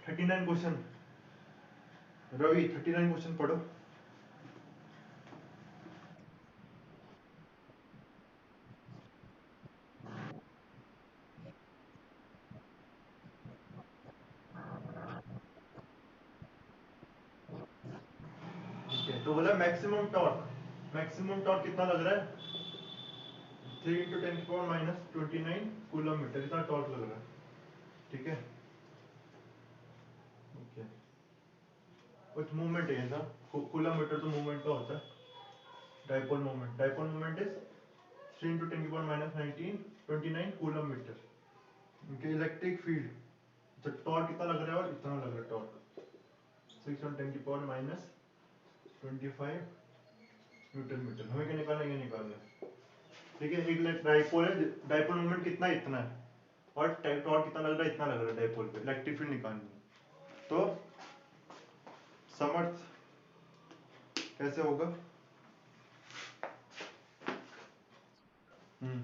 39 question. Ravi 39 question पढ़ो। ठीक है, तो बोला मैक्सिमम टॉर्क। मैक्सिमम टॉर्क कितना लग रहा है? 3 × 10⁻⁻29 कूलम मीटर, इतना टॉर्क लग रहा है। ठीक है, ओके। कुछ मूवमेंट है ना, कूलम मीटर तो मूवमेंट का होता है। Dipole moment, dipole moment is 3 × 10⁻⁹ 29 coulomb metre. उनके इलेक्ट्रिक फील्ड, तो टॉर्क कितना लग रहा है? और इतना लग रहा है टॉर्क 6 × 10⁻⁻25 न्यूटन मीटर। हमें क्या निकालना है? ये निकालना है। ठीक है, एक डाइपोल है, डाइपोल मोमेंट कितना? इतना है, और टॉर्क कितना लग रहा है? इतना लग रहा है डाइपोल पे। इलेक्ट्रिक फील्ड निकालनी है, तो समर्थ कैसे होगा? हम्म,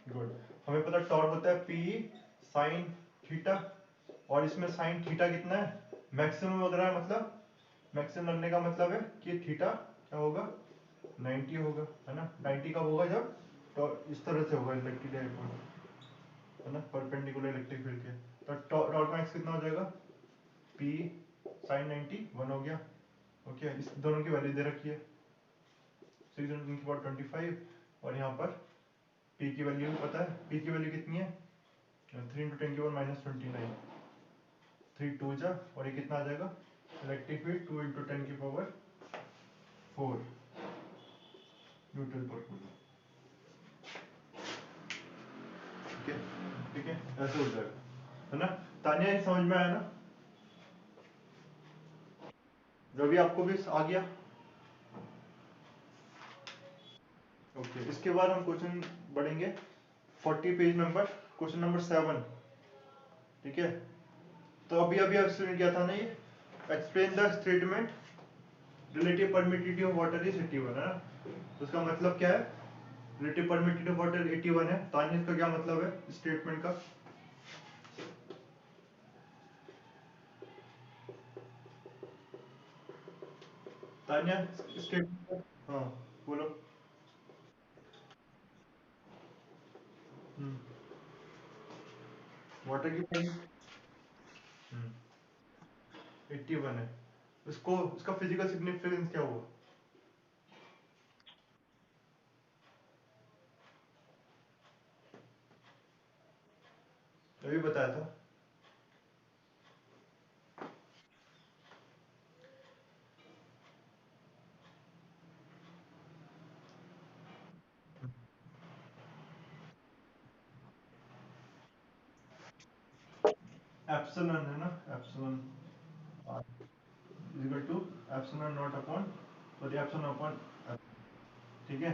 गुड। हमें पता टॉर्क होता है पी साइन थीटा, और इसमें साइन थीटा कितना है? मैक्सिमम लग रहा है, मतलब मैक्सिमम लगने का मतलब है कि थीटा क्या होगा? 90 होगा, है ना। 90 कब होगा? जब इस तरह से होगा इलेक्ट्रिक डाइपोल, है ना, परपेंडिकुलर इलेक्ट्रिक फील्ड के। तो टॉर्क मैक्स कितना हो जाएगा? पी साइन 90 1 हो गया। ओके, इस दोनों की वैल्यू दे रखी है 625, और यहाँ पर पी की वैल्यू पता है। पी की वैल्यू कितनी है? 3 × 10⁻⁻29, 3 2 जा, और ये कितना आ जाएगा? इलेक्ट्रिक फील्ड 2 × 10⁴ न्यूटन पर कूलम। ठीक है, ठीक है, ऐसे हो जाएगा, है ना। तानिया, ये समझ में आया ना? रवि आपको भी आ गया? ओके, इसके बाद हम क्वेश्चन बढ़ेंगे 40 पेज नंबर, क्वेश्चन नंबर 7। ठीक है, तो अभी अभी एक्सप्लेन किया था ना ये। Explain the statement relative permittivity of water is 81, है ना। तो उसका मतलब क्या है? रिलेटिव परमिटिविटी ऑफ वाटर 81 है। तानिया, इसका क्या मतलब है स्टेटमेंट का? तानिया, स्टेटमेंट, हाँ बोलो। वाटर की परमिट 81 है। उसको उसका फिजिकल सिग्निफिकेंस क्या हुआ? अभी बताया था। एप्सिलॉन, है ना, epsilon equal to epsilon naught upon, sorry, epsilon upon, ठीक है।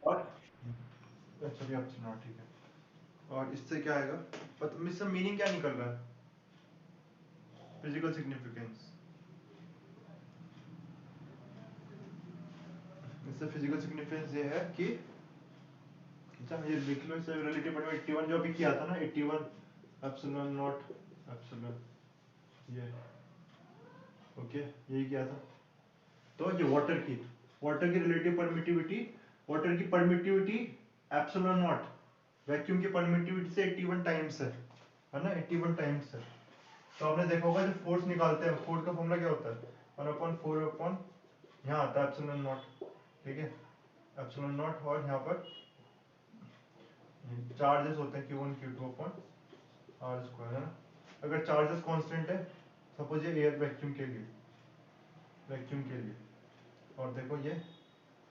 और सॉरी, एप्सिलॉन, ठीक है। और इससे क्या आएगा? इससे मीनिंग क्या निकल रहा है? फिजिकल सिग्निफिकेंस, इससे फिजिकल सिग्निफिकेंस ये है कि, अच्छा ये लिख लो, इससे रिलेटिव 81 जो अभी किया था ना, 81 एप्सिलॉन नॉट एप्सिलॉन, ये ओके, यही किया था। तो ये वाटर की रिलेटिव परमिटिविटी, वाटर की परमिटिविटी एप्सिलॉन नॉट वैक्यूम की परमिटिविटी से 81 टाइम्स है ना, 81 टाइम्स है। तो आपने देखा होगा जब फोर्स निकालते हैं, फोर्स का फॉर्मूला क्या होता है? 1/4 अपॉन, यहाँ आता है एप्सिलॉन नॉट, ठीक है, एप्सिलॉन नॉट, और यहाँ पर चार्जेस होते हैं Q1 Q2 upon are square, है ना। अगर चार्जेस कांस्टेंट है, सपोज ये एयर वैक्यूम के लिए, और देखो ये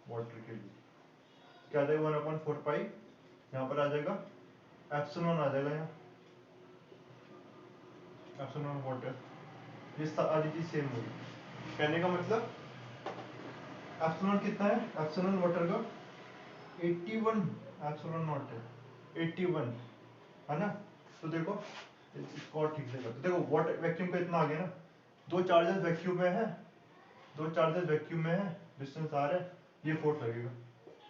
वाटर के लिए, क्या आ जाएगा? 1/4 पाई, यहाँ पर आ जाएगा एप्सिलॉन, आ जाएगा यहाँ एप्सिलॉन वाटर। ये सारी चीज सेम होगी। कहने का मतलब एप्सिलॉन कितना है? एप्सिलॉन वाटर का 81, एप्सिलॉन नॉट है 81, है ना। तो देखो इसको और ठीक से करते, देखो वाटर वैक्यूम का इतना आ गया ना, दो चार्जेस वैक्यूम में है, डिस्टेंस आर है, ये फोर्स लगेगा,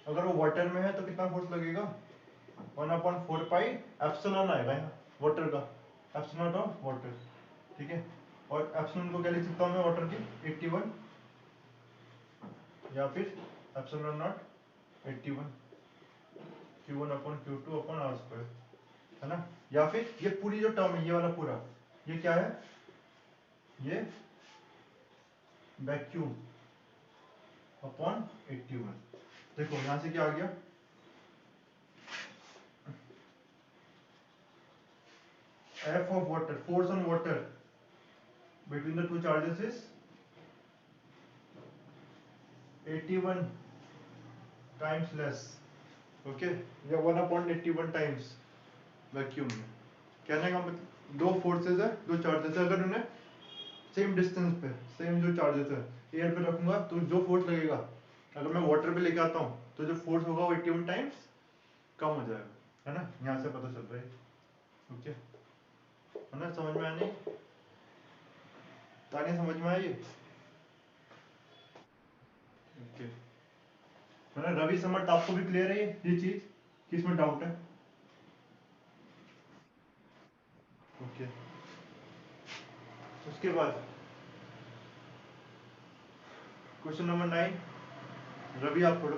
अगर वो वाटर में है तो कितना फोर्स लगेगा, 1/4 पाई एप्सिलॉन आएगा यहाँ वाटर का, एप्सिलॉन ऑफ वाटर, ठीक है। और एप्सिलॉन को क्या लिख सकता हूँ मैं वाटर की, 81, या फिर एप्सिलॉन नॉट 81 Q1/Q2/R², है ना। या फिर ये पूरी जो टर्म है, ये वाला पूरा, ये क्या है, ये वैक्यूम अपॉन 81। देखो यहां से क्या आ गया, F of water, force on water between the two charges is 81 times less, okay, या 1/81 टाइम्स वैक्यूम में। कहने का मतलब दो फोर्सेस है, दो चार्जेस है, अगर उन्हें सेम डिस्टेंस पे, सेम जो चार्जेस है एयर पे रखूंगा तो जो फोर्स लगेगा, अगर मैं वाटर पे लेके आता हूँ तो जो फोर्स होगा वो 81 टाइम्स कम हो जाएगा, है ना। यहाँ से पता चल रहा है, ओके, है ना। समझ में आने, ताने समझ में आई, ओके, है ना। रवि समर्थ आपको भी क्लियर है ये चीज, किसमें डाउट है, ओके। उसके बाद क्वेश्चन नंबर 9, रवि आप पढ़ो।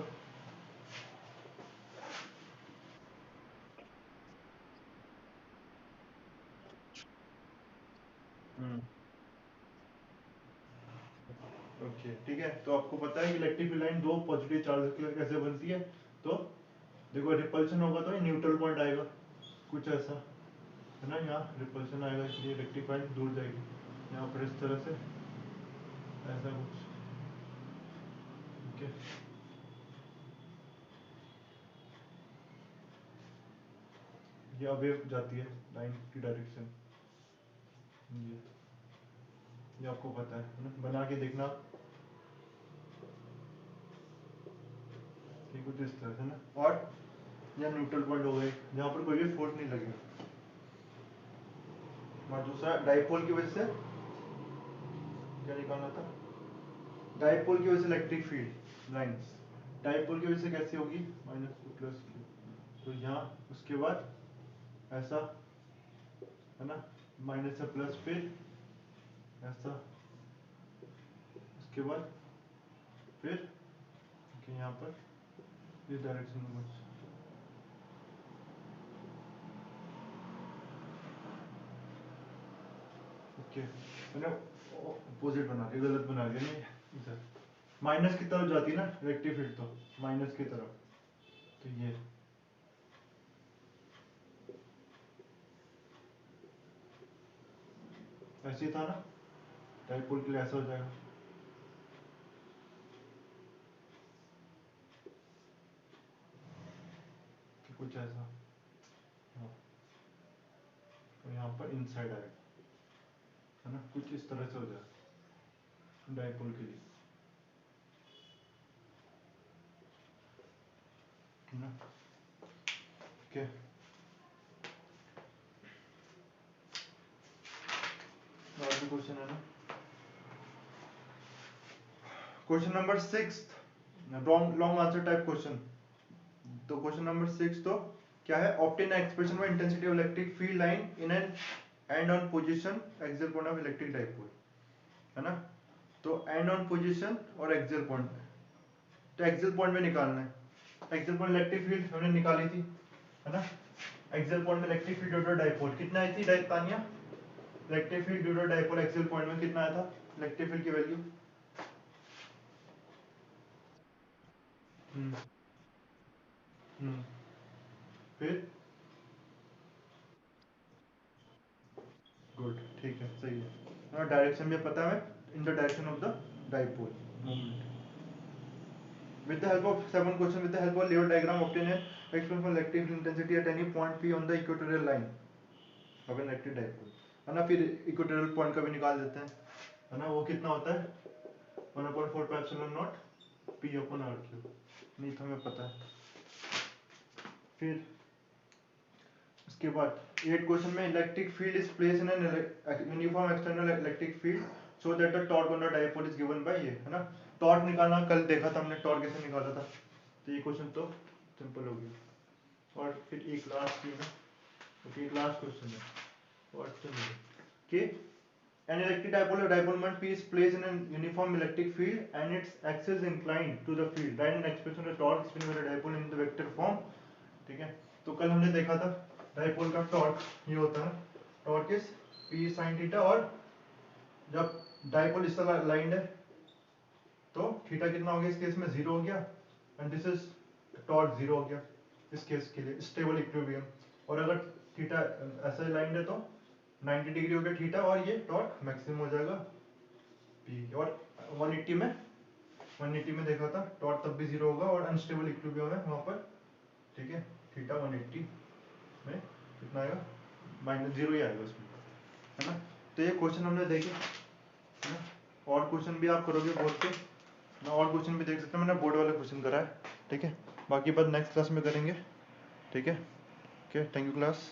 ओके, ठीक है। तो आपको पता है कि इलेक्ट्रिक लाइन दो पॉजिटिव चार्ज के लिए कैसे बनती है, तो देखो रिपल्शन होगा तो न्यूट्रल पॉइंट आएगा कुछ ऐसा, है ना। यहाँ रिपल्शन आएगा इसलिए इलेक्ट्रिक लाइन दूर जाएगी, यहाँ पर इस तरह से ऐसा कुछ, ओके। ये अवे जाती है लाइन की डायरेक्शन, ये आपको पता है ना? बना के देखना आप, ये कुछ इस तरह से ना। और यहाँ न्यूट्रल पॉइंट हो गए जहाँ पर कोई भी फोर्स नहीं लगेगा। और दूसरा डाइपोल की वजह से क्या निकालना था, डाइपोल की वजह से इलेक्ट्रिक फील्ड लाइंस, डाइपोल की वजह से कैसी होगी, -Q+Q, तो यहाँ उसके बाद ऐसा, है ना, माइनस से प्लस, फिर ऐसा, उसके बाद फिर यहाँ पर इस डायरेक्शन में कुछ, ओके, मैंने अपोजिट बना दिया, गलत बना दिया नहीं, इधर माइनस की तरफ जाती है ना इलेक्ट्रिक फील्ड, तो माइनस की तरफ, तो ये ऐसे ही था ना, डाइपोल के लिए ऐसा हो जाएगा, कि कुछ ऐसा, हाँ, और यहाँ पर इनसाइड आएगा, है ना, कुछ इस तरह से हो जाएगा डाइपोल के लिए, है ना, ओके। और भी क्वेश्चन है ना, question number 6, long answer type question. तो क्वेश्चन नंबर 6 तो क्या है, obtain expression for intensity of electric field line in an and on position axial point of electric dipole, है ना। तो एंड ऑन पोजीशन और एक्सियल पॉइंट, तो axial point में निकालना है, एक्सियल पॉइंट इलेक्ट्रिक फील्ड हमने निकाली थी, है ना। एक्सियल पॉइंट में electric field due to dipole कितना आई थी Tania, electric field due to dipole axial point में कितना आया था, इलेक्ट्रिक फील्ड की वैल्यू, हम्म हम्म फिर, गुड, ठीक है, सही है। हाँ, डायरेक्शन भी पता है, in the direction of the dipole moment. With the help of 7 question, with the help of layout diagram, obtain an expression for electric intensity at any point P on the equatorial line of an electric dipole, है ना। फिर equatorial point का भी निकाल देते हैं, है ना। वो कितना होता है, 1/4 पाई एप्सिलॉन नॉट P/R3, नहीं तो हमें पता है। फिर उसके बाद 8 क्वेश्चन में electric field is place in an uniform external electric field so that the torque on the dipole is given by ये, है ना। टॉर्क निकालना कल देखा था हमने, टॉर्क कैसे निकाला था, तो ये क्वेश्चन तो सिंपल हो गया। और फिर एक लास्ट है ना, ओके एक लास्ट क्वेश्चन है व्हाट कि an electric dipole or dipole moment P is placed in a uniform electric field and its axis inclined to the field. Write an expression of torque spin over a dipole in the vector form. ठीक है, तो कल हमने देखा था dipole का torque ये होता है, torque is P sin theta, और जब डाइपोल इस तरह लाइंड है तो थीटा कितना हो गया इस केस में 0 हो गया, एंड दिस इज टॉर्क 0 हो गया इस केस के लिए स्टेबल इक्विलिब्रियम। और अगर थीटा ऐसा लाइंड है तो 90 डिग्री हो गया थीटा, और ये टॉर्क मैक्सिमम हो जाएगा P। और 180 में देखा था टॉर्क तब भी 0 होगा और अनस्टेबल इक्विलिब्रियम है वहां पर, ठीक है। थीटा 180 में कितना आएगा, -0 ही आएगा उसमें, है ना। तो ये क्वेश्चन हमने देखे, है ना। और क्वेश्चन भी आप करोगे बोर्ड पे ना, और क्वेश्चन भी देख सकते हो, मैंने बोर्ड वाला क्वेश्चन करा है, ठीक है। बाकी बात नेक्स्ट क्लास में करेंगे, ठीक है। Okay, thank you class.